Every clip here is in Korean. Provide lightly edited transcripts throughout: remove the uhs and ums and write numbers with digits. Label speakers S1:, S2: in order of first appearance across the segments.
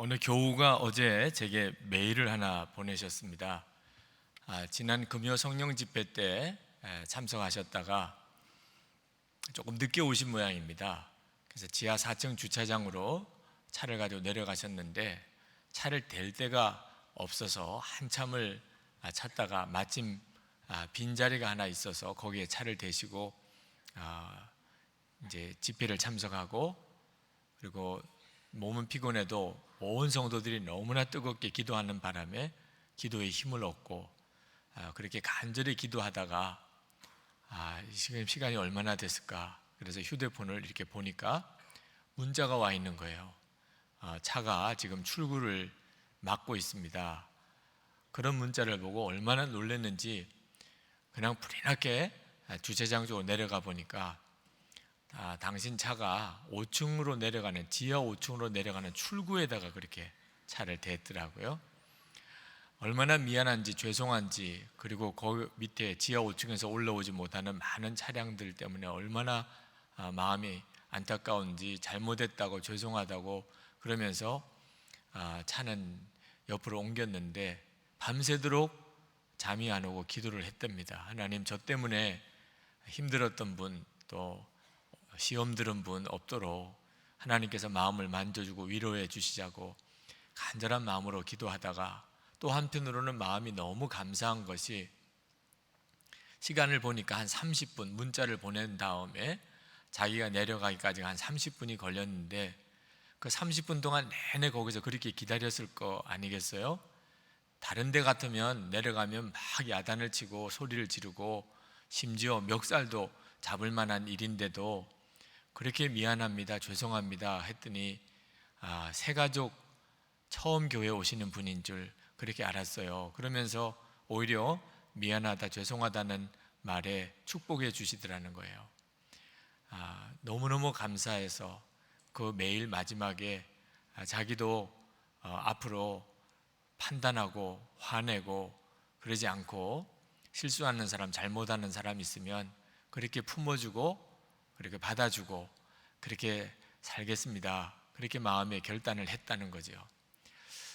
S1: 어느 교우가 어제 제게 메일을 하나 보내셨습니다. 지난 금요 성령 집회 때 참석하셨다가 조금 늦게 오신 모양입니다. 그래서 지하 4층 주차장으로 차를 가지고 내려가셨는데 차를 댈 데가 없어서 한참을 찾다가 마침 빈자리가 하나 있어서 거기에 차를 대시고 이제 집회를 참석하고, 그리고 몸은 피곤해도 온 성도들이 너무나 뜨겁게 기도하는 바람에 기도에 힘을 얻고 그렇게 간절히 기도하다가 지금 시간이 얼마나 됐을까, 그래서 휴대폰을 이렇게 보니까 문자가 와 있는 거예요. 차가 지금 출구를 막고 있습니다. 그런 문자를 보고 얼마나 놀랐는지 그냥 불이 주차장 쪽으로 내려가 보니까 당신 차가 5층으로 내려가는, 지하 5층으로 내려가는 출구에다가 그렇게 차를 댔더라고요. 얼마나 미안한지 죄송한지, 그리고 거기 밑에 지하 5층에서 올라오지 못하는 많은 차량들 때문에 얼마나 마음이 안타까운지, 잘못했다고 죄송하다고 그러면서 차는 옆으로 옮겼는데 밤새도록 잠이 안 오고 기도를 했답니다. 하나님, 저 때문에 힘들었던 분, 또 시험 들은 분 없도록 하나님께서 마음을 만져주고 위로해 주시자고 간절한 마음으로 기도하다가, 또 한편으로는 마음이 너무 감사한 것이 시간을 보니까 한 30분, 문자를 보낸 다음에 자기가 내려가기까지 한 30분이 걸렸는데 그 30분 동안 내내 거기서 그렇게 기다렸을 거 아니겠어요? 다른 데 같으면 내려가면 막 야단을 치고 소리를 지르고 심지어 멱살도 잡을 만한 일인데도 그렇게 미안합니다, 죄송합니다 했더니 새가족 처음 교회 오시는 분인 줄 그렇게 알았어요. 그러면서 오히려 미안하다, 죄송하다는 말에 축복해 주시더라는 거예요. 너무너무 감사해서 그 메일 마지막에 자기도 앞으로 판단하고 화내고 그러지 않고 실수하는 사람, 잘못하는 사람 있으면 그렇게 품어주고 그렇게 받아주고 그렇게 살겠습니다, 그렇게 마음의 결단을 했다는 거죠.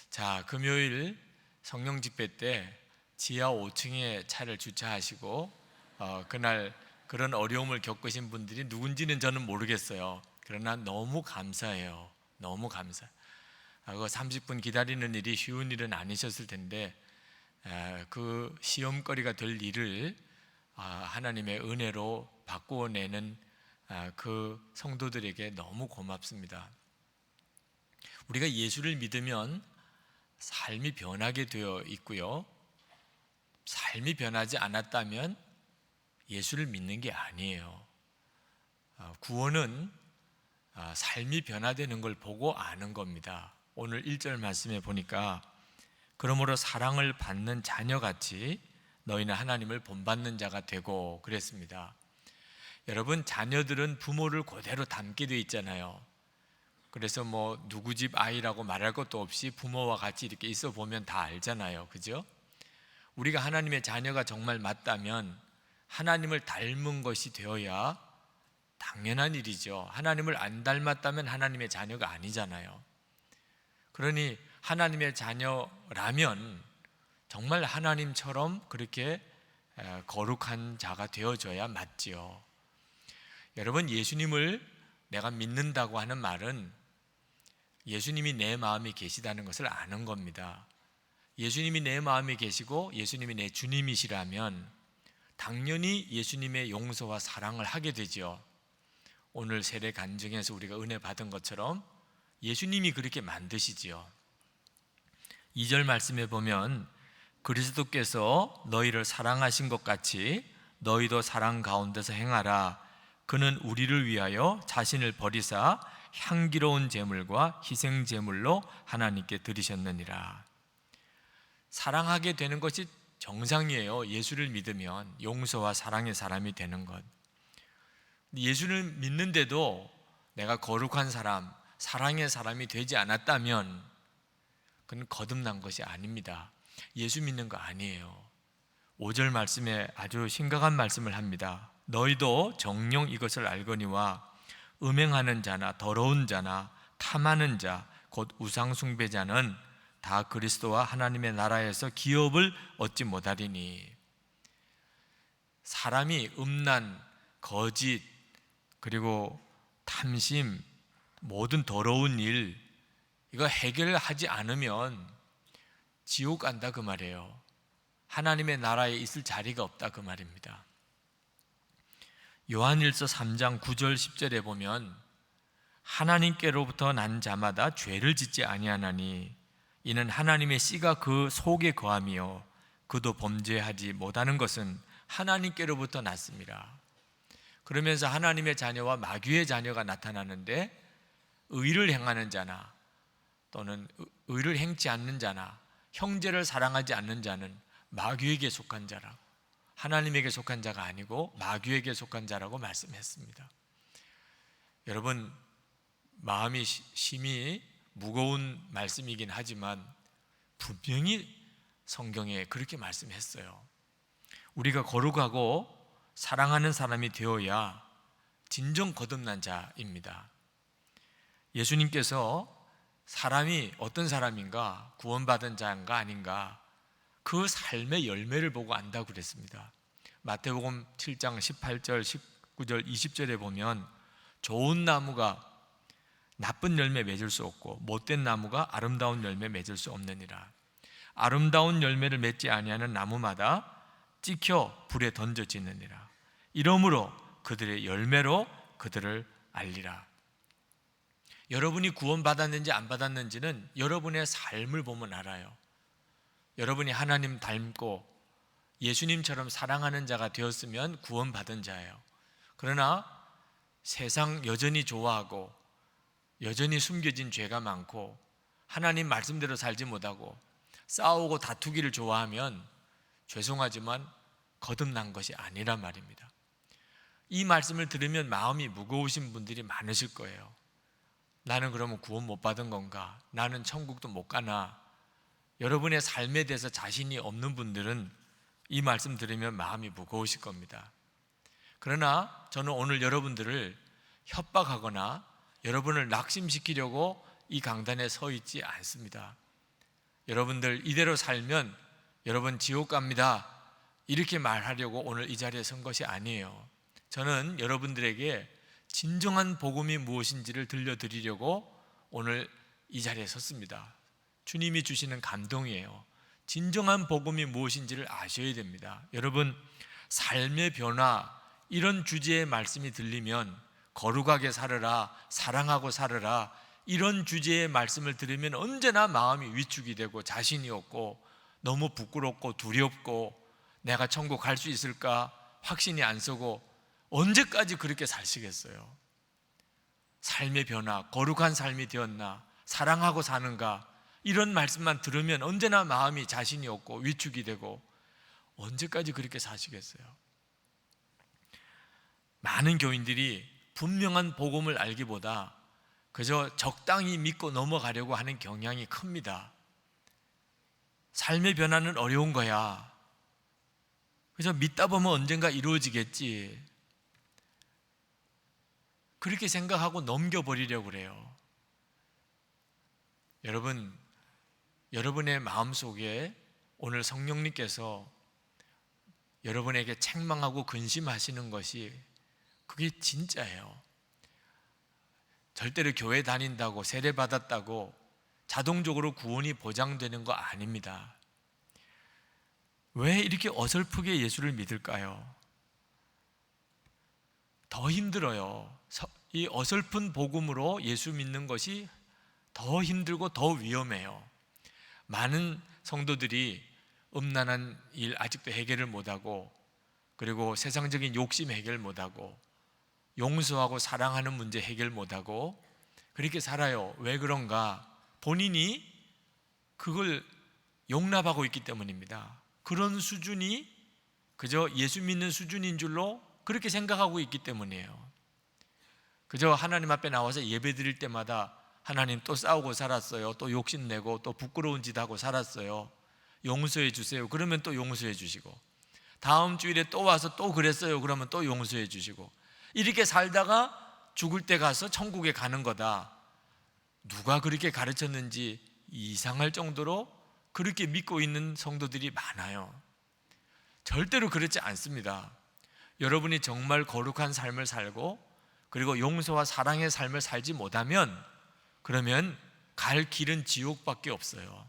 S1: 자, 금요일 성령 집회 때 지하 5층에 차를 주차하시고 그날 그런 어려움을 겪으신 분들이 누군지는 저는 모르겠어요. 그러나 너무 감사해요. 너무 감사. 그 30분 기다리는 일이 쉬운 일은 아니셨을 텐데 그 시험거리가 될 일을 하나님의 은혜로 바꾸어내는 그 성도들에게 너무 고맙습니다. 우리가 예수를 믿으면 삶이 변하게 되어 있고요, 삶이 변하지 않았다면 예수를 믿는 게 아니에요. 구원은 삶이 변화되는 걸 보고 아는 겁니다. 오늘 1절 말씀에 보니까 그러므로 사랑을 받는 자녀같이 너희는 하나님을 본받는 자가 되고 그랬습니다. 여러분, 자녀들은 부모를 그대로 닮게 돼 있잖아요. 그래서 뭐 누구 집 아이라고 말할 것도 없이 부모와 같이 이렇게 있어 보면 다 알잖아요, 그죠? 우리가 하나님의 자녀가 정말 맞다면 하나님을 닮은 것이 되어야 당연한 일이죠. 하나님을 안 닮았다면 하나님의 자녀가 아니잖아요. 그러니 하나님의 자녀라면 정말 하나님처럼 그렇게 거룩한 자가 되어줘야 맞지요. 여러분, 예수님을 내가 믿는다고 하는 말은 예수님이 내 마음에 계시다는 것을 아는 겁니다. 예수님이 내 마음에 계시고 예수님이 내 주님이시라면 당연히 예수님의 용서와 사랑을 하게 되죠. 오늘 세례 간증에서 우리가 은혜 받은 것처럼 예수님이 그렇게 만드시지요. 2절 말씀에 보면 그리스도께서 너희를 사랑하신 것 같이 너희도 사랑 가운데서 행하라. 그는 우리를 위하여 자신을 버리사 향기로운 제물과 희생 제물로 하나님께 드리셨느니라. 사랑하게 되는 것이 정상이에요. 예수를 믿으면 용서와 사랑의 사람이 되는 것. 예수를 믿는데도 내가 거룩한 사람, 사랑의 사람이 되지 않았다면 그건 거듭난 것이 아닙니다. 예수 믿는 거 아니에요. 5절 말씀에 아주 심각한 말씀을 합니다. 너희도 정녕 이것을 알거니와 음행하는 자나 더러운 자나 탐하는 자 곧 우상 숭배자는 다 그리스도와 하나님의 나라에서 기업을 얻지 못하리니. 사람이 음란, 거짓, 그리고 탐심, 모든 더러운 일, 이거 해결하지 않으면 지옥 간다 그 말이에요. 하나님의 나라에 있을 자리가 없다 그 말입니다. 요한일서 3장 9절 10절에 보면 하나님께로부터 난 자마다 죄를 짓지 아니하나니 이는 하나님의 씨가 그 속에 거함이요 그도 범죄하지 못하는 것은 하나님께로부터 났습니다. 그러면서 하나님의 자녀와 마귀의 자녀가 나타나는데, 의를 행하는 자나 또는 의를 행치 않는 자나 형제를 사랑하지 않는 자는 마귀에게 속한 자라, 하나님에게 속한 자가 아니고 마귀에게 속한 자라고 말씀했습니다. 여러분, 마음이 심히 무거운 말씀이긴 하지만 분명히 성경에 그렇게 말씀했어요. 우리가 거룩하고 사랑하는 사람이 되어야 진정 거듭난 자입니다. 예수님께서 사람이 어떤 사람인가, 구원받은 자인가 아닌가, 그 삶의 열매를 보고 안다고 그랬습니다. 마태복음 7장 18절, 19절, 20절에 보면 좋은 나무가 나쁜 열매 맺을 수 없고 못된 나무가 아름다운 열매 맺을 수 없느니라. 아름다운 열매를 맺지 아니하는 나무마다 찍혀 불에 던져지느니라. 이러므로 그들의 열매로 그들을 알리라. 여러분이 구원받았는지 안 받았는지는 여러분의 삶을 보면 알아요. 여러분이 하나님 닮고 예수님처럼 사랑하는 자가 되었으면 구원받은 자예요. 그러나 세상 여전히 좋아하고 여전히 숨겨진 죄가 많고 하나님 말씀대로 살지 못하고 싸우고 다투기를 좋아하면 죄송하지만 거듭난 것이 아니란 말입니다. 이 말씀을 들으면 마음이 무거우신 분들이 많으실 거예요. 나는 그러면 구원 못 받은 건가? 나는 천국도 못 가나? 여러분의 삶에 대해서 자신이 없는 분들은 이 말씀 들으면 마음이 무거우실 겁니다. 그러나 저는 오늘 여러분들을 협박하거나 여러분을 낙심시키려고 이 강단에 서 있지 않습니다. 여러분들 이대로 살면 여러분 지옥 갑니다, 이렇게 말하려고 오늘 이 자리에 선 것이 아니에요. 저는 여러분들에게 진정한 복음이 무엇인지를 들려드리려고 오늘 이 자리에 섰습니다. 주님이 주시는 감동이에요. 진정한 복음이 무엇인지를 아셔야 됩니다. 여러분, 삶의 변화, 이런 주제의 말씀이 들리면 거룩하게 살아라, 사랑하고 살아라, 이런 주제의 말씀을 들으면 언제나 마음이 위축이 되고 자신이 없고 너무 부끄럽고 두렵고 내가 천국 갈 수 있을까 확신이 안 서고 언제까지 그렇게 사시겠어요? 삶의 변화, 거룩한 삶이 되었나, 사랑하고 사는가, 이런 말씀만 들으면 언제나 마음이 자신이 없고 위축이 되고 언제까지 그렇게 사시겠어요? 많은 교인들이 분명한 복음을 알기보다 그저 적당히 믿고 넘어가려고 하는 경향이 큽니다. 삶의 변화는 어려운 거야, 그저 믿다 보면 언젠가 이루어지겠지, 그렇게 생각하고 넘겨버리려고 그래요. 여러분, 여러분의 마음속에 오늘 성령님께서 여러분에게 책망하고 근심하시는 것이 그게 진짜예요. 절대로 교회 다닌다고 세례 받았다고 자동적으로 구원이 보장되는 거 아닙니다. 왜 이렇게 어설프게 예수를 믿을까요? 더 힘들어요. 이 어설픈 복음으로 예수 믿는 것이 더 힘들고 더 위험해요. 많은 성도들이 음란한 일 아직도 해결을 못하고, 그리고 세상적인 욕심 해결 못하고, 용서하고 사랑하는 문제 해결 못하고 그렇게 살아요. 왜 그런가? 본인이 그걸 용납하고 있기 때문입니다. 그런 수준이 그저 예수 믿는 수준인 줄로 그렇게 생각하고 있기 때문이에요. 그저 하나님 앞에 나와서 예배 드릴 때마다 하나님 또 싸우고 살았어요, 또 욕심내고 또 부끄러운 짓 하고 살았어요, 용서해 주세요, 그러면 또 용서해 주시고, 다음 주일에 또 와서 또 그랬어요, 그러면 또 용서해 주시고, 이렇게 살다가 죽을 때 가서 천국에 가는 거다, 누가 그렇게 가르쳤는지 이상할 정도로 그렇게 믿고 있는 성도들이 많아요. 절대로 그렇지 않습니다. 여러분이 정말 거룩한 삶을 살고 그리고 용서와 사랑의 삶을 살지 못하면 그러면 갈 길은 지옥밖에 없어요.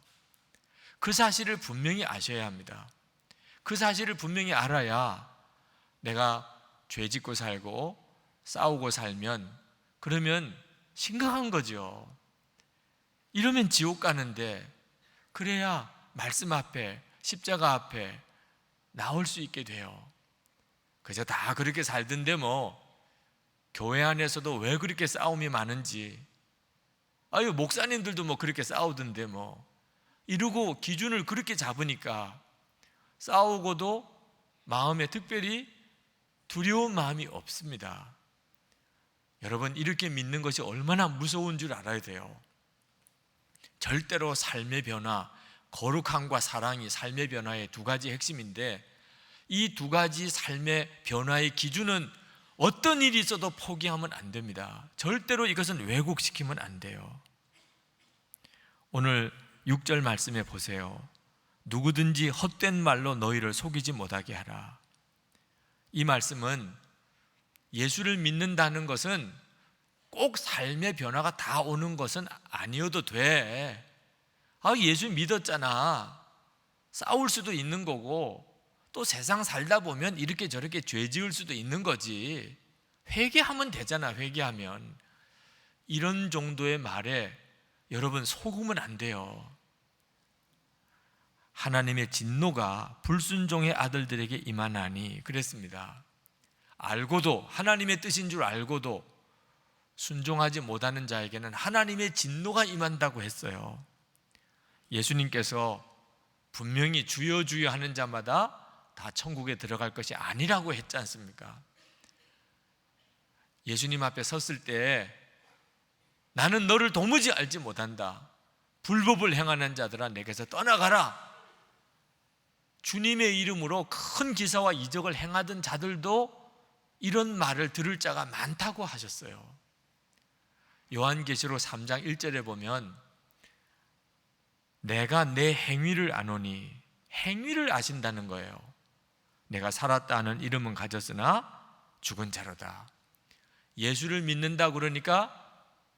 S1: 그 사실을 분명히 아셔야 합니다. 그 사실을 분명히 알아야 내가 죄 짓고 살고 싸우고 살면 그러면 심각한 거죠. 이러면 지옥 가는데 그래야 말씀 앞에 십자가 앞에 나올 수 있게 돼요. 그저 다 그렇게 살던데 뭐 교회 안에서도 왜 그렇게 싸움이 많은지 아유 목사님들도 뭐 그렇게 싸우던데 뭐 이러고 기준을 그렇게 잡으니까 싸우고도 마음에 특별히 두려운 마음이 없습니다. 여러분 이렇게 믿는 것이 얼마나 무서운 줄 알아야 돼요. 절대로 삶의 변화, 거룩함과 사랑이 삶의 변화의 두 가지 핵심인데 이 두 가지 삶의 변화의 기준은 어떤 일이 있어도 포기하면 안 됩니다. 절대로 이것은 왜곡시키면 안 돼요. 오늘 6절 말씀에 보세요. 누구든지 헛된 말로 너희를 속이지 못하게 하라. 이 말씀은 예수를 믿는다는 것은 꼭 삶의 변화가 다 오는 것은 아니어도 돼. 예수 믿었잖아. 싸울 수도 있는 거고 또 세상 살다 보면 이렇게 저렇게 죄 지을 수도 있는 거지. 회개하면 되잖아. 회개하면. 이런 정도의 말에 여러분 속으면 안 돼요. 하나님의 진노가 불순종의 아들들에게 임하나니 그랬습니다. 알고도 하나님의 뜻인 줄 알고도 순종하지 못하는 자에게는 하나님의 진노가 임한다고 했어요. 예수님께서 분명히 주여 주여 하는 자마다 다 천국에 들어갈 것이 아니라고 했지 않습니까? 예수님 앞에 섰을 때 나는 너를 도무지 알지 못한다. 불법을 행하는 자들아 내게서 떠나가라. 주님의 이름으로 큰 기사와 이적을 행하던 자들도 이런 말을 들을 자가 많다고 하셨어요. 요한계시록 3장 1절에 보면 내가 내 행위를 아노니, 행위를 아신다는 거예요. 내가 살았다 하는 이름은 가졌으나 죽은 자로다. 예수를 믿는다 그러니까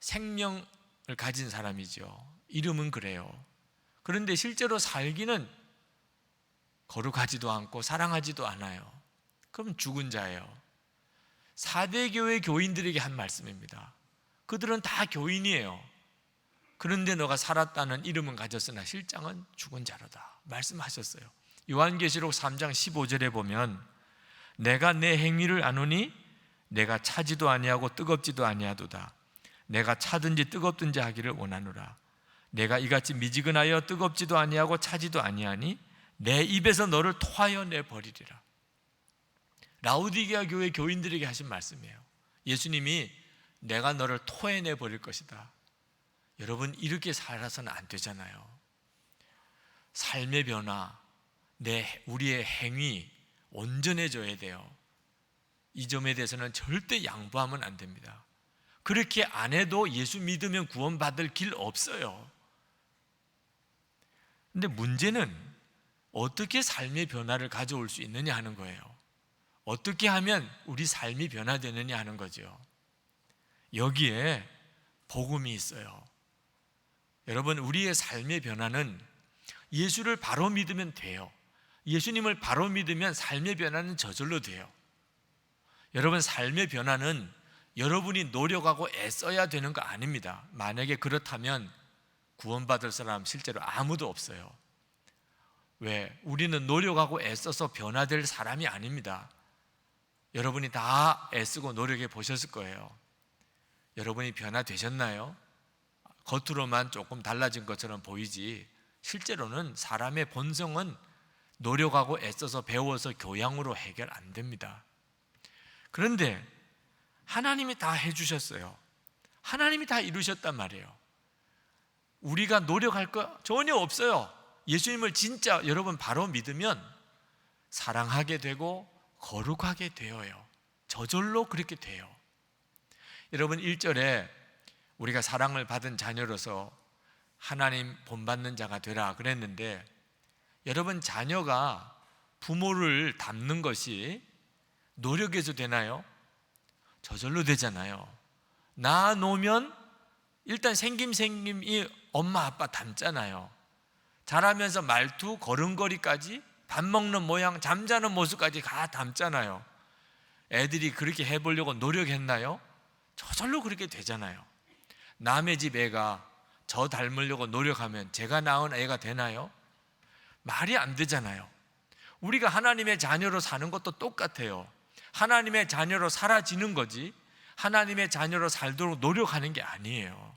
S1: 생명을 가진 사람이죠. 이름은 그래요. 그런데 실제로 살기는 거룩하지도 않고 사랑하지도 않아요. 그럼 죽은 자예요. 4대 교회 교인들에게 한 말씀입니다. 그들은 다 교인이에요. 그런데 너가 살았다는 이름은 가졌으나 실상은 죽은 자로다 말씀하셨어요. 요한계시록 3장 15절에 보면 내가 내 행위를 아노니 내가 차지도 아니하고 뜨겁지도 아니하도다. 내가 차든지 뜨겁든지 하기를 원하노라. 내가 이같이 미지근하여 뜨겁지도 아니하고 차지도 아니하니 내 입에서 너를 토하여 내버리리라. 라우디게아 교회 교인들에게 하신 말씀이에요. 예수님이 내가 너를 토해내 버릴 것이다. 여러분 이렇게 살아서는 안 되잖아요. 삶의 변화, 우리의 행위 온전해져야 돼요. 이 점에 대해서는 절대 양보하면 안 됩니다. 그렇게 안 해도 예수 믿으면 구원받을 길 없어요. 근데 문제는 어떻게 삶의 변화를 가져올 수 있느냐 하는 거예요. 어떻게 하면 우리 삶이 변화되느냐 하는 거죠. 여기에 복음이 있어요. 여러분 우리의 삶의 변화는 예수를 바로 믿으면 돼요. 예수님을 바로 믿으면 삶의 변화는 저절로 돼요. 여러분 삶의 변화는 여러분이 노력하고 애써야 되는 거 아닙니다. 만약에 그렇다면 구원받을 사람 실제로 아무도 없어요. 왜? 우리는 노력하고 애써서 변화될 사람이 아닙니다. 여러분이 다 애쓰고 노력해 보셨을 거예요. 여러분이 변화되셨나요? 겉으로만 조금 달라진 것처럼 보이지 실제로는 사람의 본성은 노력하고 애써서 배워서 교양으로 해결 안 됩니다. 그런데 하나님이 다 해주셨어요. 하나님이 다 이루셨단 말이에요. 우리가 노력할 거 전혀 없어요. 예수님을 진짜 여러분 바로 믿으면 사랑하게 되고 거룩하게 되어요. 저절로 그렇게 돼요. 여러분 1절에 우리가 사랑을 받은 자녀로서 하나님 본받는 자가 되라 그랬는데, 여러분, 자녀가 부모를 닮는 것이 노력해서 되나요? 저절로 되잖아요. 낳아놓으면 일단 생김이 엄마 아빠 닮잖아요. 자라면서 말투, 걸음걸이까지, 밥 먹는 모양, 잠자는 모습까지 다 닮잖아요. 애들이 그렇게 해보려고 노력했나요? 저절로 그렇게 되잖아요. 남의 집 애가 저 닮으려고 노력하면 제가 낳은 애가 되나요? 말이 안 되잖아요. 우리가 하나님의 자녀로 사는 것도 똑같아요. 하나님의 자녀로 살아지는 거지 하나님의 자녀로 살도록 노력하는 게 아니에요.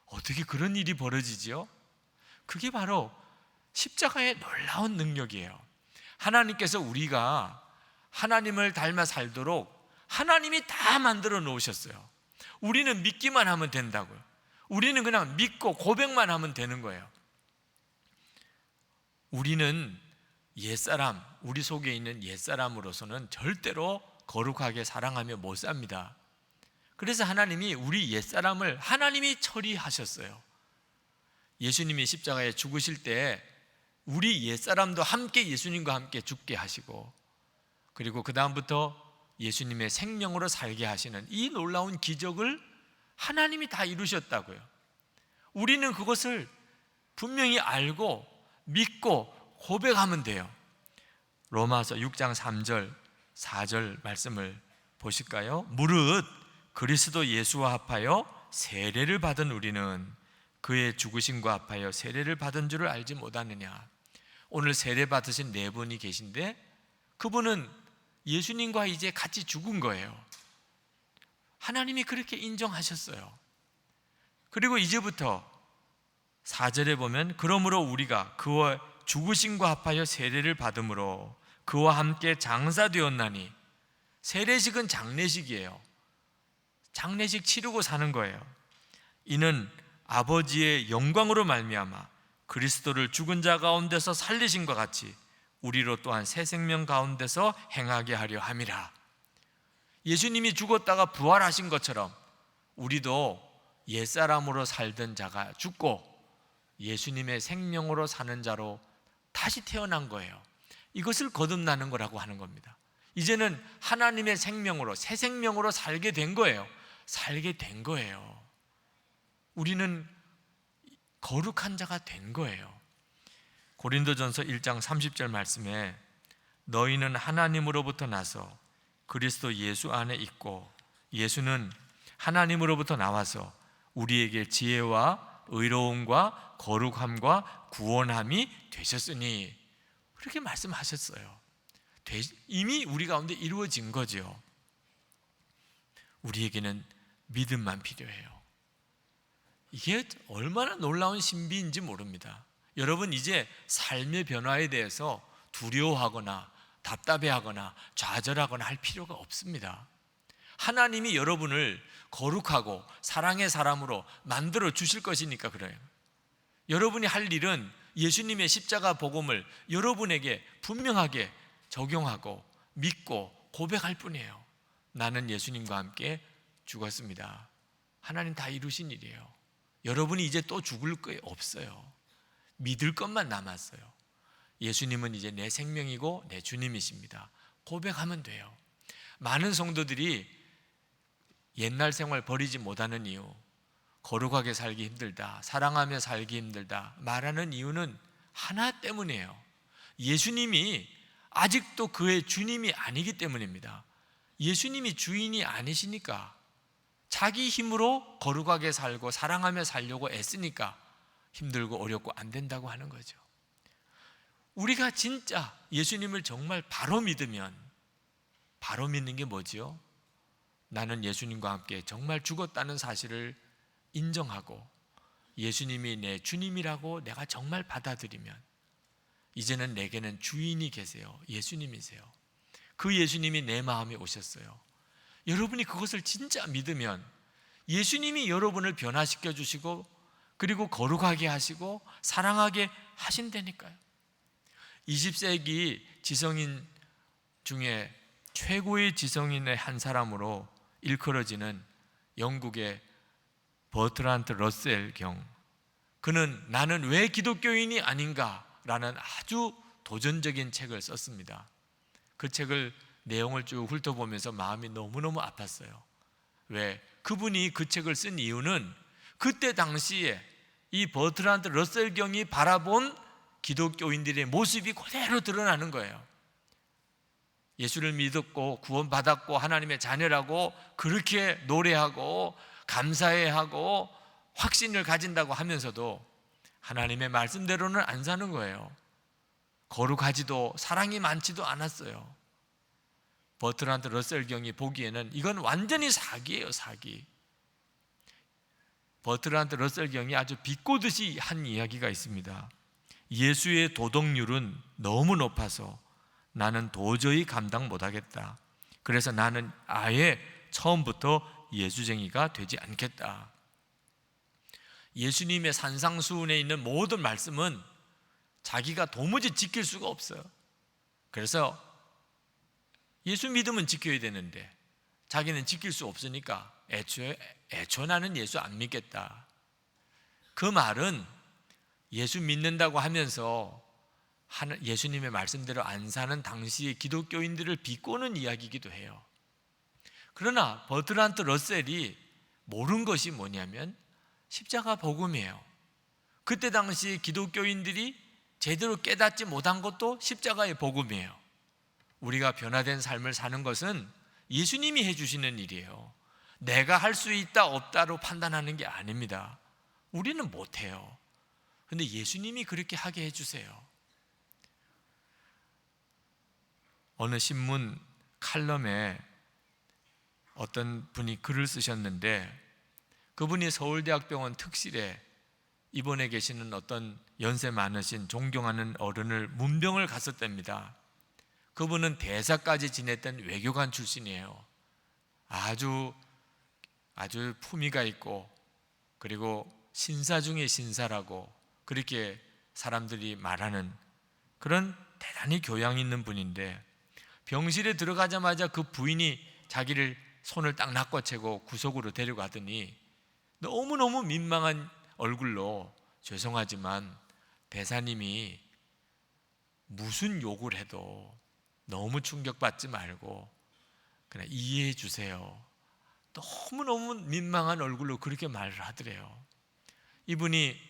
S1: 어떻게 그런 일이 벌어지지요? 그게 바로 십자가의 놀라운 능력이에요. 하나님께서 우리가 하나님을 닮아 살도록 하나님이 다 만들어 놓으셨어요. 우리는 믿기만 하면 된다고요. 우리는 그냥 믿고 고백만 하면 되는 거예요. 우리는 옛사람, 우리 속에 있는 옛사람으로서는 절대로 거룩하게 사랑하며 못 삽니다. 그래서 하나님이 우리 옛사람을 하나님이 처리하셨어요. 예수님이 십자가에 죽으실 때 우리 옛사람도 함께 예수님과 함께 죽게 하시고, 그리고 그 다음부터 예수님의 생명으로 살게 하시는 이 놀라운 기적을 하나님이 다 이루셨다고요. 우리는 그것을 분명히 알고 믿고 고백하면 돼요. 로마서 6장 3절 4절 말씀을 보실까요? 무릇 그리스도 예수와 합하여 세례를 받은 우리는 그의 죽으심과 합하여 세례를 받은 줄을 알지 못하느냐. 오늘 세례 받으신 네 분이 계신데 그분은 예수님과 이제 같이 죽은 거예요. 하나님이 그렇게 인정하셨어요. 그리고 이제부터 4절에 보면 그러므로 우리가 그와 죽으심과 합하여 세례를 받음으로 그와 함께 장사되었나니, 세례식은 장례식이에요. 장례식 치르고 사는 거예요. 이는 아버지의 영광으로 말미암아 그리스도를 죽은 자 가운데서 살리심과 같이 우리로 또한 새 생명 가운데서 행하게 하려 함이라. 예수님이 죽었다가 부활하신 것처럼 우리도 옛사람으로 살던 자가 죽고 예수님의 생명으로 사는 자로 다시 태어난 거예요. 이것을 거듭나는 거라고 하는 겁니다. 이제는 하나님의 생명으로, 새 생명으로 살게 된 거예요. 살게 된 거예요. 우리는 거룩한 자가 된 거예요. 고린도전서 1장 30절 말씀에 너희는 하나님으로부터 나서 그리스도 예수 안에 있고 예수는 하나님으로부터 나와서 우리에게 지혜와 의로움과 거룩함과 구원함이 되셨으니, 그렇게 말씀하셨어요. 이미 우리 가운데 이루어진 거죠. 우리에게는 믿음만 필요해요. 이게 얼마나 놀라운 신비인지 모릅니다. 여러분, 이제 삶의 변화에 대해서 두려워하거나 답답해하거나 좌절하거나 할 필요가 없습니다. 하나님이 여러분을 거룩하고 사랑의 사람으로 만들어 주실 것이니까 그래요. 여러분이 할 일은 예수님의 십자가 복음을 여러분에게 분명하게 적용하고 믿고 고백할 뿐이에요. 나는 예수님과 함께 죽었습니다. 하나님 다 이루신 일이에요. 여러분이 이제 또 죽을 거 없어요. 믿을 것만 남았어요. 예수님은 이제 내 생명이고 내 주님이십니다. 고백하면 돼요. 많은 성도들이 옛날 생활 버리지 못하는 이유, 거룩하게 살기 힘들다, 사랑하며 살기 힘들다 말하는 이유는 하나 때문이에요. 예수님이 아직도 그의 주님이 아니기 때문입니다. 예수님이 주인이 아니시니까, 자기 힘으로 거룩하게 살고 사랑하며 살려고 애쓰니까 힘들고 어렵고 안 된다고 하는 거죠. 우리가 진짜 예수님을 정말 바로 믿으면, 바로 믿는 게 뭐지요? 나는 예수님과 함께 정말 죽었다는 사실을 인정하고 예수님이 내 주님이라고 내가 정말 받아들이면 이제는 내게는 주인이 계세요. 예수님이세요. 그 예수님이 내 마음에 오셨어요. 여러분이 그것을 진짜 믿으면 예수님이 여러분을 변화시켜 주시고 그리고 거룩하게 하시고 사랑하게 하신다니까요. 20세기 지성인 중에 최고의 지성인의 한 사람으로 일컬어지는 영국의 버트란트 러셀 경, 그는 나는 왜 기독교인이 아닌가라는 아주 도전적인 책을 썼습니다. 그 책을 내용을 쭉 훑어보면서 마음이 너무너무 아팠어요. 왜? 그분이 그 책을 쓴 이유는 그때 당시에 이 버트란트 러셀 경이 바라본 기독교인들의 모습이 그대로 드러나는 거예요. 예수를 믿었고 구원받았고 하나님의 자녀라고 그렇게 노래하고 감사해하고 확신을 가진다고 하면서도 하나님의 말씀대로는 안 사는 거예요. 거룩하지도 사랑이 많지도 않았어요. 버트란트 러셀 경이 보기에는 이건 완전히 사기예요, 사기. 버트란트 러셀 경이 아주 비꼬듯이 한 이야기가 있습니다. 예수의 도덕률은 너무 높아서 나는 도저히 감당 못하겠다. 그래서 나는 아예 처음부터 예수쟁이가 되지 않겠다. 예수님의 산상수훈에 있는 모든 말씀은 자기가 도무지 지킬 수가 없어요. 그래서 예수 믿으면 지켜야 되는데 자기는 지킬 수 없으니까 애초에 나는 예수 안 믿겠다. 그 말은 예수 믿는다고 하면서 예수님의 말씀대로 안 사는 당시의 기독교인들을 비꼬는 이야기이기도 해요. 그러나 버트란트 러셀이 모른 것이 뭐냐면 십자가 복음이에요. 그때 당시 기독교인들이 제대로 깨닫지 못한 것도 십자가의 복음이에요. 우리가 변화된 삶을 사는 것은 예수님이 해주시는 일이에요. 내가 할 수 있다 없다로 판단하는 게 아닙니다. 우리는 못해요. 근데 예수님이 그렇게 하게 해주세요. 어느 신문 칼럼에 어떤 분이 글을 쓰셨는데 그분이 서울대학병원 특실에 입원해 계시는 어떤 연세 많으신 존경하는 어른을 문병을 갔었답니다. 그분은 대사까지 지냈던 외교관 출신이에요. 아주 품위가 있고 그리고 신사 중에 신사라고 그렇게 사람들이 말하는 그런 대단히 교양 있는 분인데 병실에 들어가자마자 그 부인이 자기를 손을 딱 낚아채고 구석으로 데려가더니 너무너무 민망한 얼굴로 죄송하지만 대사님이 무슨 욕을 해도 너무 충격받지 말고 그냥 이해해 주세요. 너무너무 민망한 얼굴로 그렇게 말을 하더래요. 이분이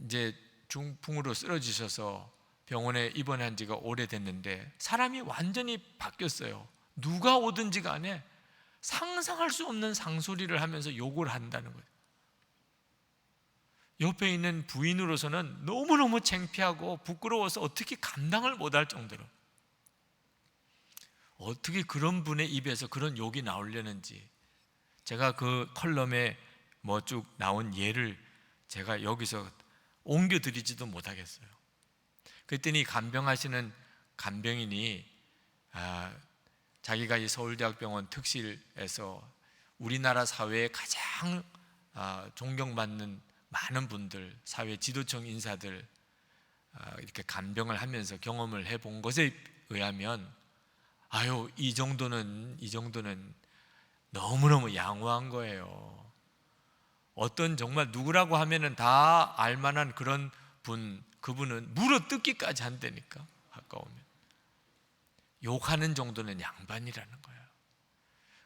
S1: 이제 중풍으로 쓰러지셔서 병원에 입원한 지가 오래됐는데 사람이 완전히 바뀌었어요. 누가 오든지 간에 상상할 수 없는 상소리를 하면서 욕을 한다는 거예요. 옆에 있는 부인으로서는 너무너무 창피하고 부끄러워서 어떻게 감당을 못할 정도로 어떻게 그런 분의 입에서 그런 욕이 나오려는지 제가 그 컬럼에 뭐 쭉 나온 예를 제가 여기서 옮겨드리지도 못하겠어요. 그랬더니 간병하시는 간병인이 자기가 이 서울대학병원 특실에서 우리나라 사회에 가장 존경받는 많은 분들, 사회 지도층 인사들 이렇게 간병을 하면서 경험을 해본 것에 의하면 이 정도는 너무너무 양호한 거예요. 어떤 정말 누구라고 하면은 다 알만한 그런 분, 그분은 물어뜯기까지 한다니까. 가까우면 욕하는 정도는 양반이라는 거예요.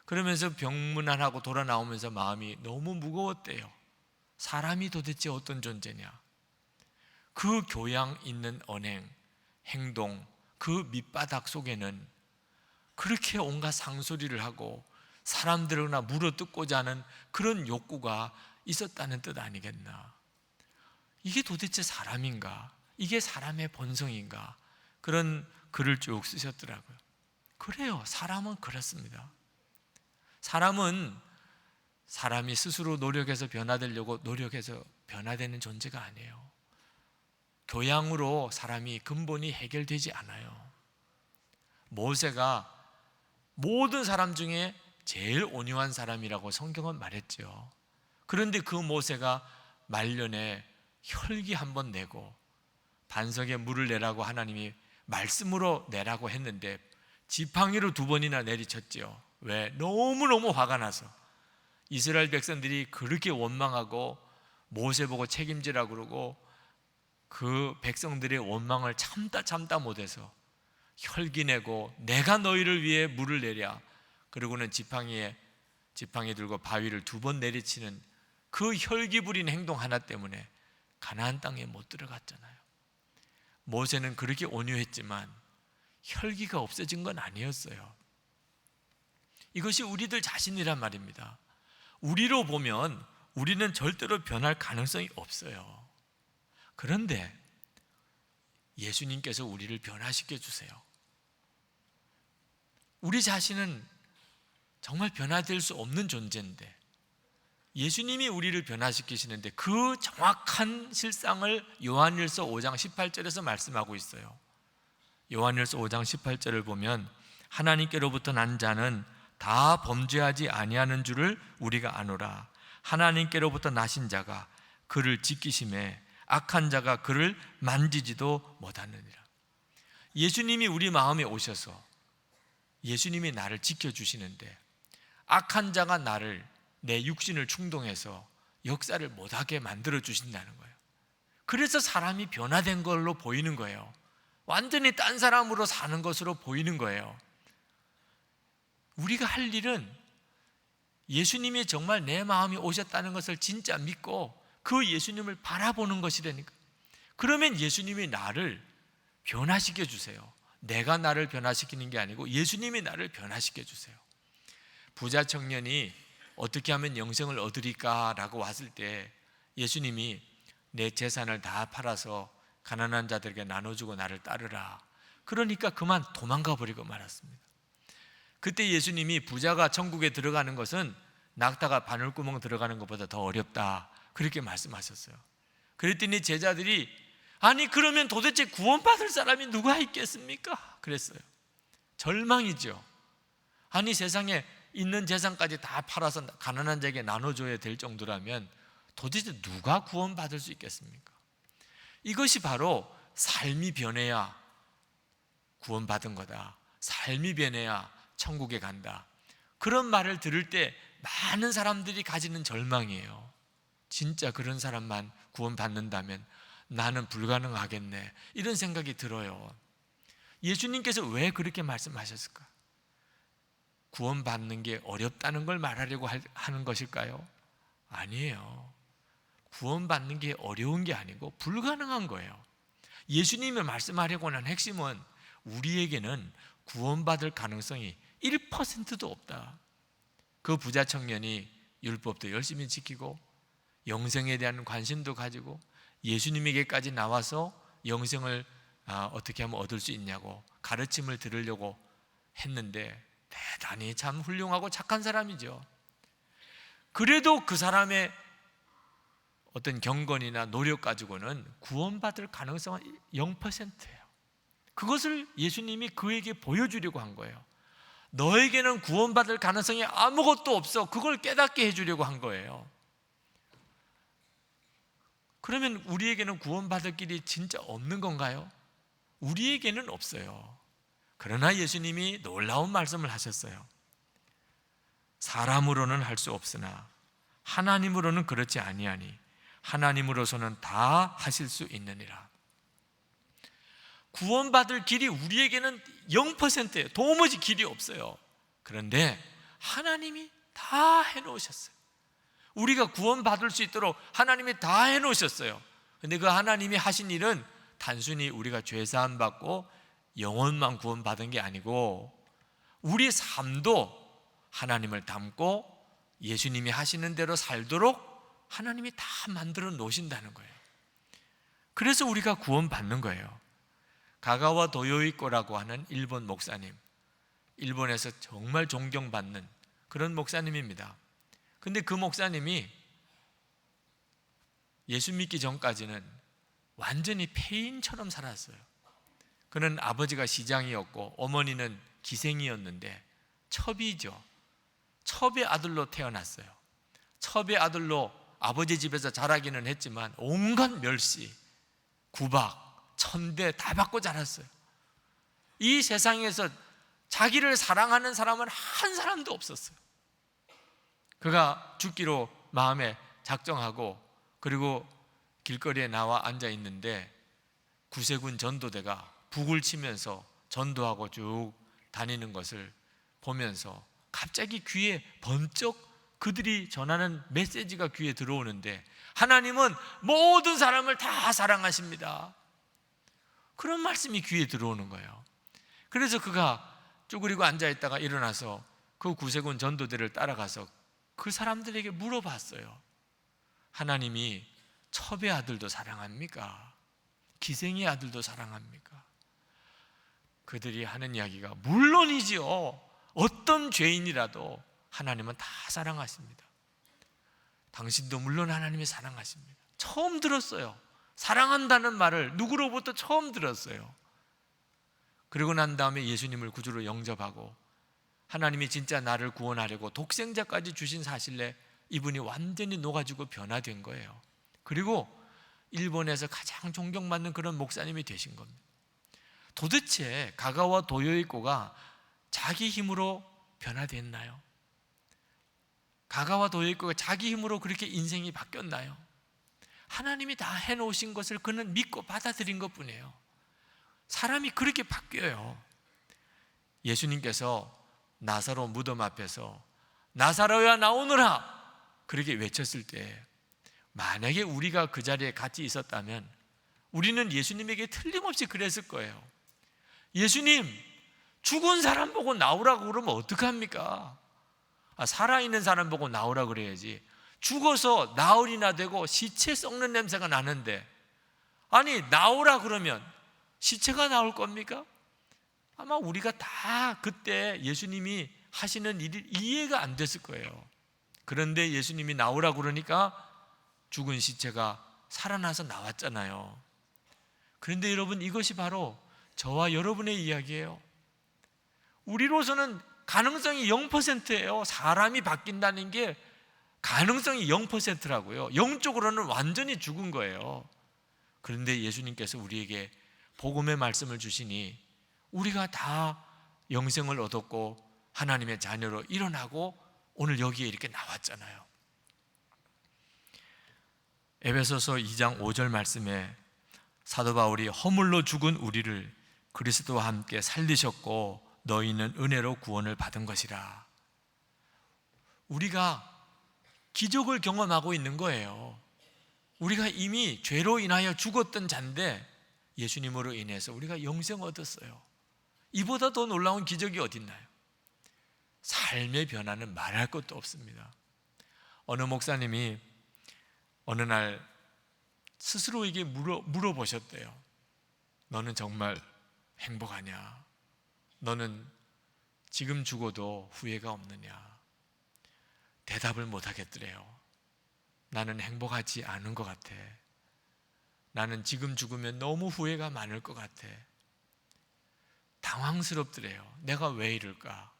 S1: 그러면서 병문안하고 돌아 나오면서 마음이 너무 무거웠대요. 사람이 도대체 어떤 존재냐? 그 교양 있는 언행, 행동, 그 밑바닥 속에는 그렇게 온갖 상소리를 하고 사람들이나 물어뜯고자 하는 그런 욕구가 있었다는 뜻 아니겠나? 이게 도대체 사람인가? 이게 사람의 본성인가? 그런 글을 쭉 쓰셨더라고요. 그래요. 사람은 그렇습니다. 사람이 스스로 노력해서 변화되려고 노력해서 변화되는 존재가 아니에요. 교양으로 사람이 근본이 해결되지 않아요. 모세가 모든 사람 중에 제일 온유한 사람이라고 성경은 말했죠. 그런데 그 모세가 말년에 혈기 한 번 내고 반석에 물을 내라고 하나님이 말씀으로 내라고 했는데 지팡이로 2번이나 내리쳤지요. 왜? 너무너무 화가 나서 이스라엘 백성들이 그렇게 원망하고 모세 보고 책임지라 그러고 그 백성들의 원망을 참다 못해서 혈기내고 내가 너희를 위해 물을 내랴, 그리고는 지팡이 들고 바위를 2번 내리치는 그 혈기 부린 행동 하나 때문에 가나안 땅에 못 들어갔잖아요. 모세는 그렇게 온유했지만 혈기가 없어진 건 아니었어요. 이것이 우리들 자신이란 말입니다. 우리로 보면 우리는 절대로 변할 가능성이 없어요. 그런데 예수님께서 우리를 변화시켜 주세요. 우리 자신은 정말 변화될 수 없는 존재인데 예수님이 우리를 변화시키시는데 그 정확한 실상을 요한일서 5장 18절에서 말씀하고 있어요. 요한일서 5장 18절을 보면 하나님께로부터 난 자는 다 범죄하지 아니하는 줄을 우리가 아노라. 하나님께로부터 나신 자가 그를 지키심에 악한 자가 그를 만지지도 못하느니라. 예수님이 우리 마음에 오셔서 예수님이 나를 지켜주시는데 악한 자가 내 육신을 충동해서 역사를 못하게 만들어 주신다는 거예요. 그래서 사람이 변화된 걸로 보이는 거예요. 완전히 딴 사람으로 사는 것으로 보이는 거예요. 우리가 할 일은 예수님이 정말 내 마음에 오셨다는 것을 진짜 믿고 그 예수님을 바라보는 것이라니까. 그러면 예수님이 나를 변화시켜 주세요. 내가 나를 변화시키는 게 아니고 예수님이 나를 변화시켜 주세요. 부자 청년이 어떻게 하면 영생을 얻으리까라고 왔을 때 예수님이 내 재산을 다 팔아서 가난한 자들에게 나눠주고 나를 따르라. 그러니까 그만 도망가 버리고 말았습니다. 그때 예수님이 부자가 천국에 들어가는 것은 낙타가 바늘구멍 들어가는 것보다 더 어렵다, 그렇게 말씀하셨어요. 그랬더니 제자들이 아니 그러면 도대체 구원받을 사람이 누가 있겠습니까? 그랬어요. 절망이죠. 아니 세상에 있는 재산까지 다 팔아서 가난한 자에게 나눠줘야 될 정도라면 도대체 누가 구원받을 수 있겠습니까? 이것이 바로 삶이 변해야 구원받은 거다, 삶이 변해야 천국에 간다, 그런 말을 들을 때 많은 사람들이 가지는 절망이에요. 진짜 그런 사람만 구원받는다면 나는 불가능하겠네, 이런 생각이 들어요. 예수님께서 왜 그렇게 말씀하셨을까? 구원받는 게 어렵다는 걸 말하려고 하는 것일까요? 아니에요. 구원받는 게 어려운 게 아니고 불가능한 거예요. 예수님이 말씀하려고 하는 핵심은 우리에게는 구원받을 가능성이 1%도 없다. 그 부자 청년이 율법도 열심히 지키고 영생에 대한 관심도 가지고 예수님에게까지 나와서 영생을 어떻게 하면 얻을 수 있냐고 가르침을 들으려고 했는데 대단히 참 훌륭하고 착한 사람이죠. 그래도 그 사람의 어떤 경건이나 노력 가지고는 구원받을 가능성은 0%예요. 그것을 예수님이 그에게 보여주려고 한 거예요. 너에게는 구원받을 가능성이 아무것도 없어, 그걸 깨닫게 해주려고 한 거예요. 그러면 우리에게는 구원받을 길이 진짜 없는 건가요? 우리에게는 없어요. 그러나 예수님이 놀라운 말씀을 하셨어요. 사람으로는 할 수 없으나 하나님으로는 그렇지 아니하니 하나님으로서는 다 하실 수 있느니라. 구원받을 길이 우리에게는 0%예요. 도무지 길이 없어요. 그런데 하나님이 다 해놓으셨어요. 우리가 구원받을 수 있도록 하나님이 다 해놓으셨어요. 그런데 그 하나님이 하신 일은 단순히 우리가 죄사함 받고 영혼만 구원받은 게 아니고 우리 삶도 하나님을 닮고 예수님이 하시는 대로 살도록 하나님이 다 만들어 놓으신다는 거예요. 그래서 우리가 구원받는 거예요. 가가와 도요이코라고 하는 일본 목사님, 일본에서 정말 존경받는 그런 목사님입니다. 근데 그 목사님이 예수 믿기 전까지는 완전히 폐인처럼 살았어요. 그는 아버지가 시장이었고 어머니는 기생이었는데 첩이죠. 첩의 아들로 태어났어요. 첩의 아들로 아버지 집에서 자라기는 했지만 온갖 멸시, 구박, 천대 다 받고 자랐어요. 이 세상에서 자기를 사랑하는 사람은 한 사람도 없었어요. 그가 죽기로 마음에 작정하고 그리고 길거리에 나와 앉아 있는데 구세군 전도대가 북을 치면서 전도하고 쭉 다니는 것을 보면서 갑자기 귀에 번쩍 그들이 전하는 메시지가 귀에 들어오는데, 하나님은 모든 사람을 다 사랑하십니다, 그런 말씀이 귀에 들어오는 거예요. 그래서 그가 쭈그리고 앉아있다가 일어나서 그 구세군 전도대를 따라가서 그 사람들에게 물어봤어요. 하나님이 첩의 아들도 사랑합니까? 기생의 아들도 사랑합니까? 그들이 하는 이야기가 물론이지요. 어떤 죄인이라도 하나님은 다 사랑하십니다. 당신도 물론 하나님이 사랑하십니다. 처음 들었어요. 사랑한다는 말을 누구로부터 처음 들었어요. 그리고 난 다음에 예수님을 구주로 영접하고 하나님이 진짜 나를 구원하려고 독생자까지 주신 사실에 이분이 완전히 녹아지고 변화된 거예요. 그리고 일본에서 가장 존경받는 그런 목사님이 되신 겁니다. 도대체 가가와 도요이코가 자기 힘으로 변화됐나요? 가가와 도요이코가 자기 힘으로 그렇게 인생이 바뀌었나요? 하나님이 다 해놓으신 것을 그는 믿고 받아들인 것뿐이에요. 사람이 그렇게 바뀌어요. 예수님께서 나사로 무덤 앞에서 나사로야 나오너라 그렇게 외쳤을 때, 만약에 우리가 그 자리에 같이 있었다면 우리는 예수님에게 틀림없이 그랬을 거예요. 예수님, 죽은 사람 보고 나오라고 그러면 어떡합니까? 살아있는 사람 보고 나오라 그래야지. 죽어서 나흘이나 되고 시체 썩는 냄새가 나는데, 아니 나오라 그러면 시체가 나올 겁니까? 아마 우리가 다 그때 예수님이 하시는 일이 이해가 안 됐을 거예요. 그런데 예수님이 나오라 그러니까 죽은 시체가 살아나서 나왔잖아요. 그런데 여러분, 이것이 바로 저와 여러분의 이야기예요. 우리로서는 가능성이 0%예요. 사람이 바뀐다는 게 가능성이 0%라고요. 영적으로는 완전히 죽은 거예요. 그런데 예수님께서 우리에게 복음의 말씀을 주시니 우리가 다 영생을 얻었고 하나님의 자녀로 일어나고 오늘 여기에 이렇게 나왔잖아요. 에베소서 2장 5절 말씀에 사도 바울이 허물로 죽은 우리를 그리스도와 함께 살리셨고 너희는 은혜로 구원을 받은 것이라. 우리가 기적을 경험하고 있는 거예요. 우리가 이미 죄로 인하여 죽었던 자인데 예수님으로 인해서 우리가 영생 얻었어요. 이보다 더 놀라운 기적이 어디 있나요? 삶의 변화는 말할 것도 없습니다. 어느 목사님이 어느 날 스스로에게 물어보셨대요. 너는 정말 행복하냐? 너는 지금 죽어도 후회가 없느냐? 대답을 못 하겠더래요. 나는 행복하지 않은 것 같아. 나는 지금 죽으면 너무 후회가 많을 것 같아. 당황스럽더래요. 내가 왜 이럴까?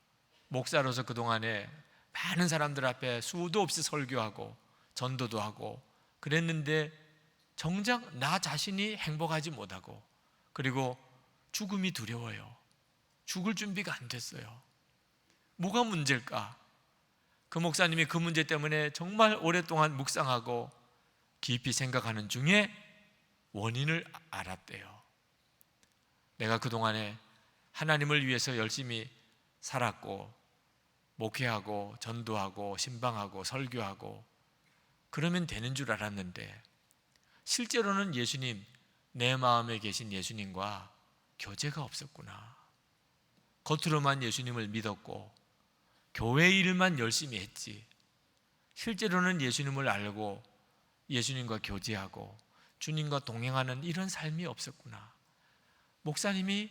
S1: 목사로서 그동안에 많은 사람들 앞에 수도 없이 설교하고 전도도 하고 그랬는데 정작 나 자신이 행복하지 못하고, 그리고 죽음이 두려워요. 죽을 준비가 안 됐어요. 뭐가 문제일까? 그 목사님이 그 문제 때문에 정말 오랫동안 묵상하고 깊이 생각하는 중에 원인을 알았대요. 내가 그동안에 하나님을 위해서 열심히 살았고 목회하고 전도하고 신방하고 설교하고 그러면 되는 줄 알았는데 실제로는 예수님, 내 마음에 계신 예수님과 교제가 없었구나. 겉으로만 예수님을 믿었고 교회 일만 열심히 했지 실제로는 예수님을 알고 예수님과 교제하고 주님과 동행하는 이런 삶이 없었구나. 목사님이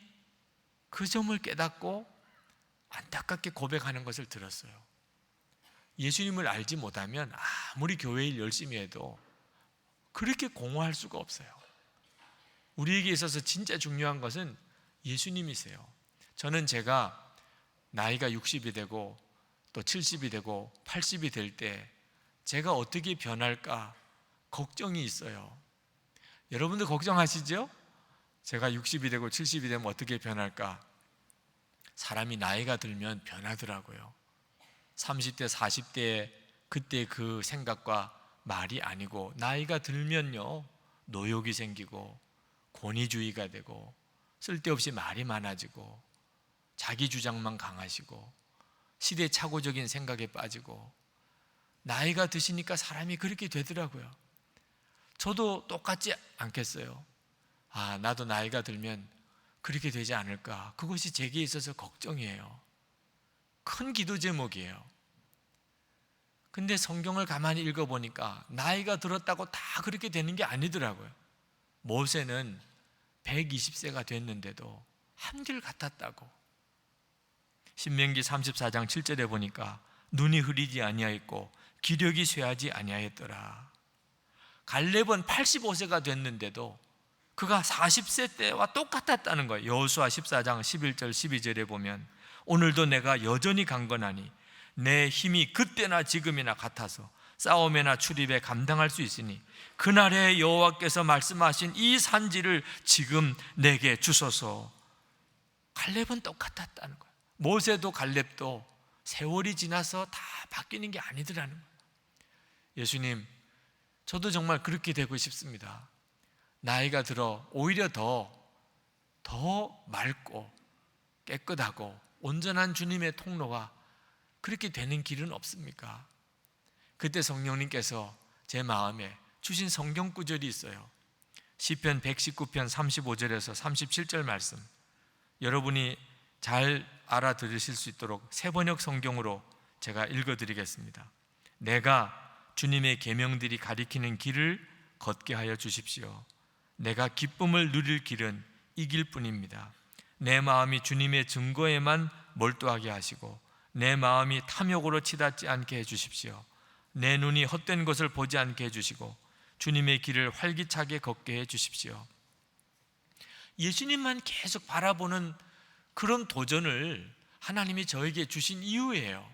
S1: 그 점을 깨닫고 안타깝게 고백하는 것을 들었어요. 예수님을 알지 못하면 아무리 교회 일 열심히 해도 그렇게 공허할 수가 없어요. 우리에게 있어서 진짜 중요한 것은 예수님이세요. 저는 제가 나이가 60이 되고 또 70이 되고 80이 될 때 제가 어떻게 변할까 걱정이 있어요. 여러분들 걱정하시죠? 제가 60이 되고 70이 되면 어떻게 변할까? 사람이 나이가 들면 변하더라고요. 30대, 40대에 그때 그 생각과 말이 아니고, 나이가 들면요 노욕이 생기고 권위주의가 되고 쓸데없이 말이 많아지고 자기 주장만 강하시고 시대착오적인 생각에 빠지고, 나이가 드시니까 사람이 그렇게 되더라고요. 저도 똑같지 않겠어요? 나도 나이가 들면 그렇게 되지 않을까, 그것이 제게 있어서 걱정이에요. 큰 기도 제목이에요. 근데 성경을 가만히 읽어보니까 나이가 들었다고 다 그렇게 되는 게 아니더라고요. 모세는 120세가 됐는데도 한결 같았다고. 신명기 34장 7절에 보니까 눈이 흐리지 아니하였고 기력이 쇠하지 아니하였더라. 갈렙은 85세가 됐는데도 그가 40세 때와 똑같았다는 거예요. 여호수아 14장 11절 12절에 보면 오늘도 내가 여전히 강건하니 내 힘이 그때나 지금이나 같아서 싸움에나 출입에 감당할 수 있으니 그날에 여호와께서 말씀하신 이 산지를 지금 내게 주소서. 갈렙은 똑같았다는 거예요. 모세도 갈렙도 세월이 지나서 다 바뀌는 게 아니더라는 거예요. 예수님, 저도 정말 그렇게 되고 싶습니다. 나이가 들어 오히려 더 맑고 깨끗하고 온전한 주님의 통로가 그렇게 되는 길은 없습니까? 그때 성령님께서 제 마음에 주신 성경 구절이 있어요. 시편 119편 35절에서 37절 말씀, 여러분이 잘 알아들으실 수 있도록 새번역 성경으로 제가 읽어드리겠습니다. 내가 주님의 계명들이 가리키는 길을 걷게 하여 주십시오. 내가 기쁨을 누릴 길은 이 길뿐입니다. 내 마음이 주님의 증거에만 몰두하게 하시고 내 마음이 탐욕으로 치닫지 않게 해주십시오. 내 눈이 헛된 것을 보지 않게 해주시고 주님의 길을 활기차게 걷게 해주십시오. 예수님만 계속 바라보는 그런 도전을 하나님이 저에게 주신 이유예요.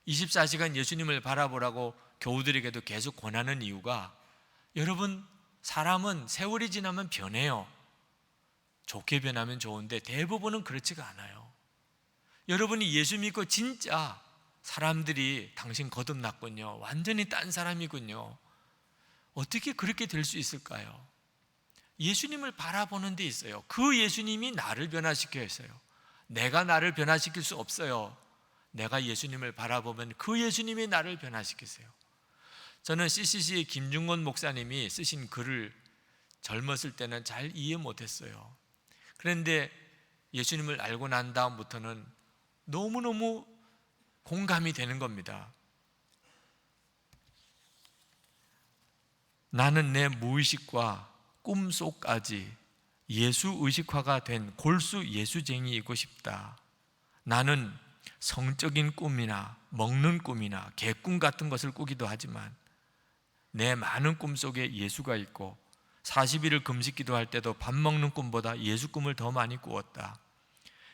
S1: 24시간 예수님을 바라보라고 교우들에게도 계속 권하는 이유가, 여러분, 사람은 세월이 지나면 변해요. 좋게 변하면 좋은데 대부분은 그렇지가 않아요. 여러분이 예수 믿고 진짜 사람들이 당신 거듭났군요, 완전히 딴 사람이군요, 어떻게 그렇게 될 수 있을까요? 예수님을 바라보는 데 있어요. 그 예수님이 나를 변화시켜야 했어요. 내가 나를 변화시킬 수 없어요. 내가 예수님을 바라보면 그 예수님이 나를 변화시키세요. 저는 CCC의 김중건 목사님이 쓰신 글을 젊었을 때는 잘 이해 못했어요. 그런데 예수님을 알고 난 다음부터는 너무너무 공감이 되는 겁니다. 나는 내 무의식과 꿈속까지 예수 의식화가 된 골수 예수쟁이이고 싶다. 나는 성적인 꿈이나 먹는 꿈이나 개꿈 같은 것을 꾸기도 하지만 내 많은 꿈 속에 예수가 있고 40일을 금식 기도할 때도 밥 먹는 꿈보다 예수 꿈을 더 많이 꾸었다.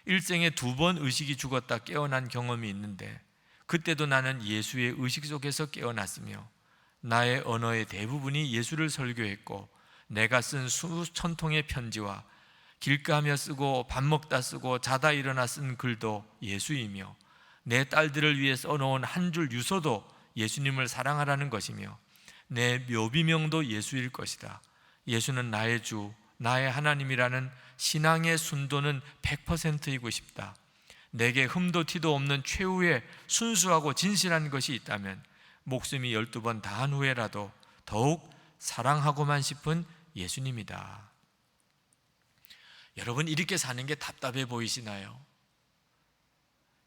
S1: 일생에 2번 의식이 죽었다 깨어난 경험이 있는데 그때도 나는 예수의 의식 속에서 깨어났으며 나의 언어의 대부분이 예수를 설교했고 내가 쓴 수천 통의 편지와 길가며 쓰고 밥 먹다 쓰고 자다 일어나 쓴 글도 예수이며 내 딸들을 위해 써놓은 한 줄 유서도 예수님을 사랑하라는 것이며 내 묘비명도 예수일 것이다. 예수는 나의 주, 나의 하나님이라는 신앙의 순도는 100%이고 싶다. 내게 흠도 티도 없는 최후의 순수하고 진실한 것이 있다면 목숨이 12번 다한 후에라도 더욱 사랑하고만 싶은 예수님이다. 여러분, 이렇게 사는 게 답답해 보이시나요?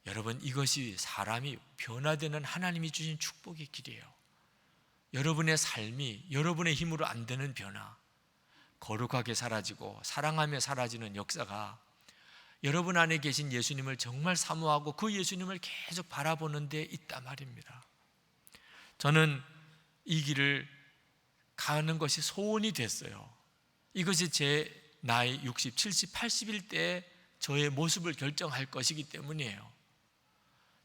S1: 여러분, 이것이 사람이 변화되는 하나님이 주신 축복의 길이에요. 여러분의 삶이 여러분의 힘으로 안 되는 변화, 거룩하게 사라지고 사랑하며 사라지는 역사가 여러분 안에 계신 예수님을 정말 사모하고 그 예수님을 계속 바라보는 데 있단 말입니다. 저는 이 길을 가는 것이 소원이 됐어요. 이것이 제 나이 60, 70, 80일 때 저의 모습을 결정할 것이기 때문이에요.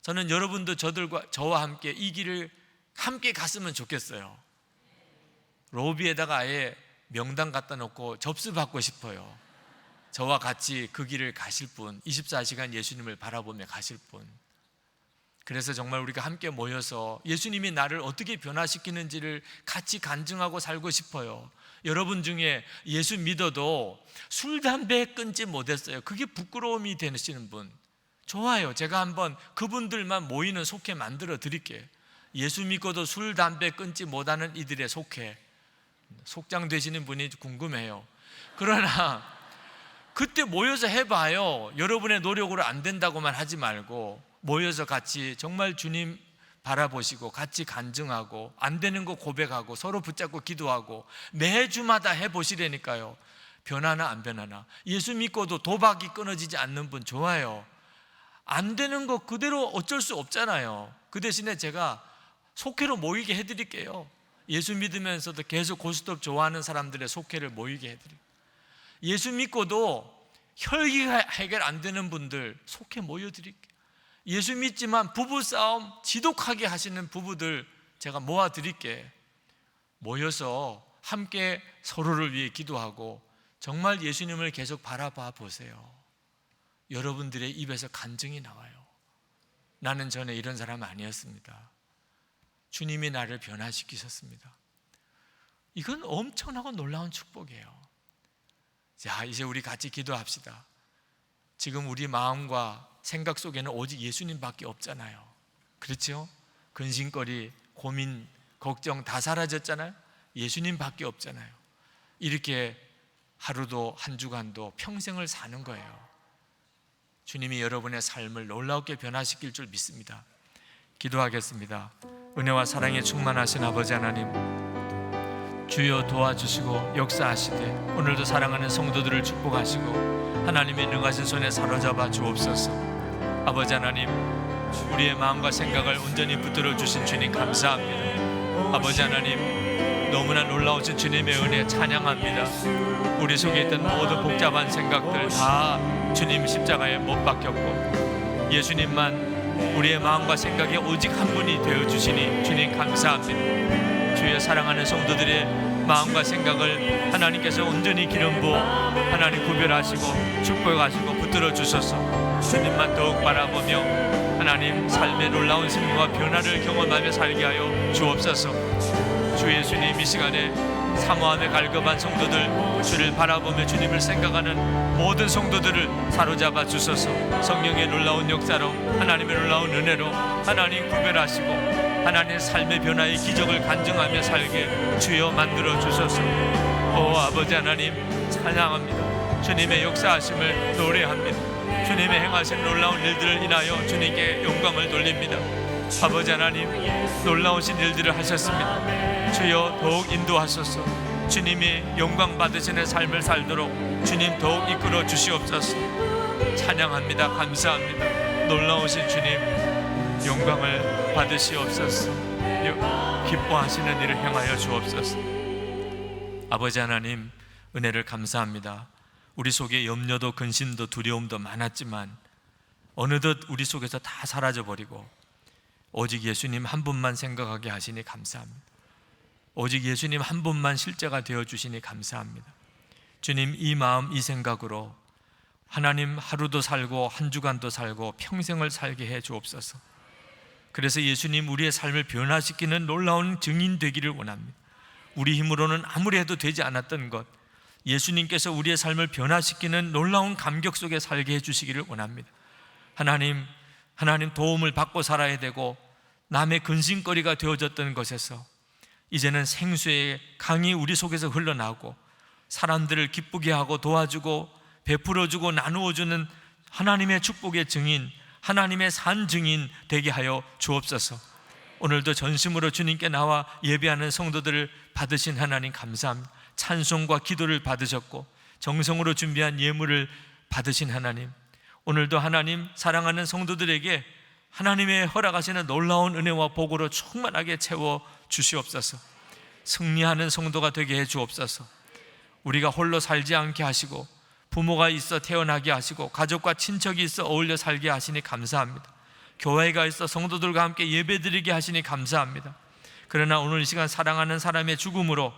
S1: 저는 여러분도 저와 함께 이 길을 함께 갔으면 좋겠어요. 로비에다가 아예 명단 갖다 놓고 접수 받고 싶어요. 저와 같이 그 길을 가실 분, 24시간 예수님을 바라보며 가실 분. 그래서 정말 우리가 함께 모여서 예수님이 나를 어떻게 변화시키는지를 같이 간증하고 살고 싶어요. 여러분 중에 예수 믿어도 술, 담배 끊지 못했어요. 그게 부끄러움이 되시는 분, 좋아요. 제가 한번 그분들만 모이는 속회 만들어 드릴게요. 예수 믿고도 술, 담배 끊지 못하는 이들의 속회, 속장 되시는 분이 궁금해요. 그러나 그때 모여서 해봐요. 여러분의 노력으로 안 된다고만 하지 말고 모여서 같이 정말 주님 바라보시고 같이 간증하고 안 되는 거 고백하고 서로 붙잡고 기도하고 매주마다 해보시라니까요. 변하나 안 변하나. 예수 믿고도 도박이 끊어지지 않는 분 좋아요. 안 되는 거 그대로 어쩔 수 없잖아요. 그 대신에 제가 속회로 모이게 해드릴게요. 예수 믿으면서도 계속 고스톱 좋아하는 사람들의 속회를 모이게 해드릴게요. 예수 믿고도 혈기가 해결 안 되는 분들 속회 모여드릴게요. 예수 믿지만 부부싸움 지독하게 하시는 부부들 제가 모아드릴게. 모여서 함께 서로를 위해 기도하고 정말 예수님을 계속 바라봐 보세요. 여러분들의 입에서 간증이 나와요. 나는 전에 이런 사람 아니었습니다. 주님이 나를 변화시키셨습니다. 이건 엄청나고 놀라운 축복이에요. 자, 이제 우리 같이 기도합시다. 지금 우리 마음과 생각 속에는 오직 예수님밖에 없잖아요. 그렇죠? 근심거리, 고민, 걱정 다 사라졌잖아요. 예수님밖에 없잖아요. 이렇게 하루도 한 주간도 평생을 사는 거예요. 주님이 여러분의 삶을 놀랍게 변화시킬 줄 믿습니다. 기도하겠습니다. 은혜와 사랑에 충만하신 아버지 하나님, 주여 도와주시고 역사하시되 오늘도 사랑하는 성도들을 축복하시고 하나님의 능하신 손에 사로잡아 주옵소서. 아버지 하나님, 우리의 마음과 생각을 온전히 붙들어 주신 주님 감사합니다. 아버지 하나님, 너무나 놀라우신 주님의 은혜 찬양합니다. 우리 속에 있던 모든 복잡한 생각들 다 주님 십자가에 못 박혔고 예수님만 우리의 마음과 생각에 오직 한 분이 되어주시니 주님 감사합니다. 주의 사랑하는 성도들의 마음과 생각을 하나님께서 온전히 기름 부어 하나님 구별하시고 축복하시고 붙들어 주셔서 주님만 더욱 바라보며 하나님 삶의 놀라운 승리와 변화를 경험하며 살게 하여 주옵소서. 주 예수님, 이 시간에 사모함에 갈급한 성도들, 주를 바라보며 주님을 생각하는 모든 성도들을 사로잡아 주셔서 성령의 놀라운 역사로 하나님의 놀라운 은혜로 하나님 구별하시고 하나님의 삶의 변화의 기적을 간증하며 살게 주여 만들어 주셔서. 오 아버지 하나님, 찬양합니다. 주님의 역사하심을 노래합니다. 주님의 행하신 놀라운 일들을 인하여 주님께 영광을 돌립니다. 아버지 하나님, 놀라우신 일들을 하셨습니다. 주여 더욱 인도하소서. 주님이 영광 받으시는 삶을 살도록 주님 더욱 이끌어 주시옵소서. 찬양합니다. 감사합니다. 놀라우신 주님 영광을 받으시옵소서. 기뻐하시는 일을 행하여 주옵소서. 아버지 하나님, 은혜를 감사합니다. 우리 속에 염려도 근심도 두려움도 많았지만 어느덧 우리 속에서 다 사라져버리고 오직 예수님 한 분만 생각하게 하시니 감사합니다. 오직 예수님 한 분만 실제가 되어주시니 감사합니다. 주님, 이 마음 이 생각으로 하나님 하루도 살고 한 주간도 살고 평생을 살게 해 주옵소서. 그래서 예수님 우리의 삶을 변화시키는 놀라운 증인 되기를 원합니다. 우리 힘으로는 아무리 해도 되지 않았던 것, 예수님께서 우리의 삶을 변화시키는 놀라운 감격 속에 살게 해주시기를 원합니다. 하나님 도움을 받고 살아야 되고 남의 근심거리가 되어졌던 것에서 이제는 생수의 강이 우리 속에서 흘러나오고 사람들을 기쁘게 하고 도와주고 베풀어주고 나누어주는 하나님의 축복의 증인, 하나님의 산 증인 되게 하여 주옵소서. 오늘도 전심으로 주님께 나와 예배하는 성도들을 받으신 하나님 감사합니다. 찬송과 기도를 받으셨고 정성으로 준비한 예물을 받으신 하나님, 오늘도 하나님 사랑하는 성도들에게 하나님의 허락하시는 놀라운 은혜와 복으로 충만하게 채워 주시옵소서. 승리하는 성도가 되게 해 주옵소서. 우리가 홀로 살지 않게 하시고 부모가 있어 태어나게 하시고 가족과 친척이 있어 어울려 살게 하시니 감사합니다. 교회가 있어 성도들과 함께 예배드리게 하시니 감사합니다. 그러나 오늘 이 시간 사랑하는 사람의 죽음으로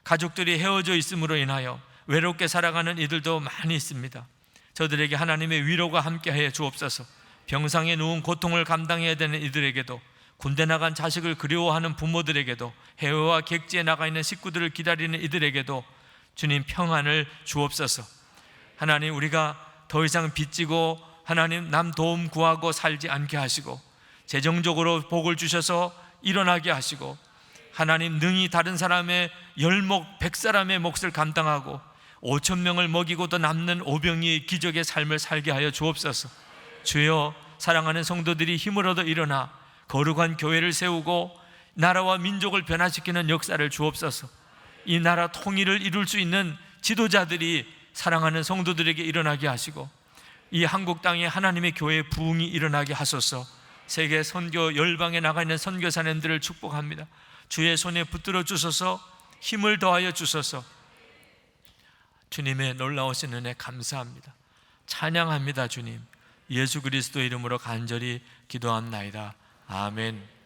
S1: 가족들이 헤어져 있음으로 인하여 외롭게 살아가는 이들도 많이 있습니다. 저들에게 하나님의 위로가 함께하여 주옵소서. 병상에 누운 고통을 감당해야 되는 이들에게도, 군대 나간 자식을 그리워하는 부모들에게도, 해외와 객지에 나가 있는 식구들을 기다리는 이들에게도 주님 평안을 주옵소서. 하나님, 우리가 더 이상 빚지고 하나님 남 도움 구하고 살지 않게 하시고, 재정적으로 복을 주셔서 일어나게 하시고, 하나님 능히 다른 사람의 열목 100사람의 몫을 감당하고 5,000명을 먹이고도 남는 오병이의 기적의 삶을 살게 하여 주옵소서. 주여, 사랑하는 성도들이 힘을 얻어 일어나 거룩한 교회를 세우고 나라와 민족을 변화시키는 역사를 주옵소서. 이 나라 통일을 이룰 수 있는 지도자들이 사랑하는 성도들에게 일어나게 하시고, 이 한국 땅에 하나님의 교회의 부흥이 일어나게 하소서. 세계 선교 열방에 나가 있는 선교사님들을 축복합니다. 주의 손에 붙들어 주소서. 힘을 더하여 주소서. 주님의 놀라우신 은혜 감사합니다. 찬양합니다. 주님, 예수 그리스도 이름으로 간절히 기도합나이다. 아멘.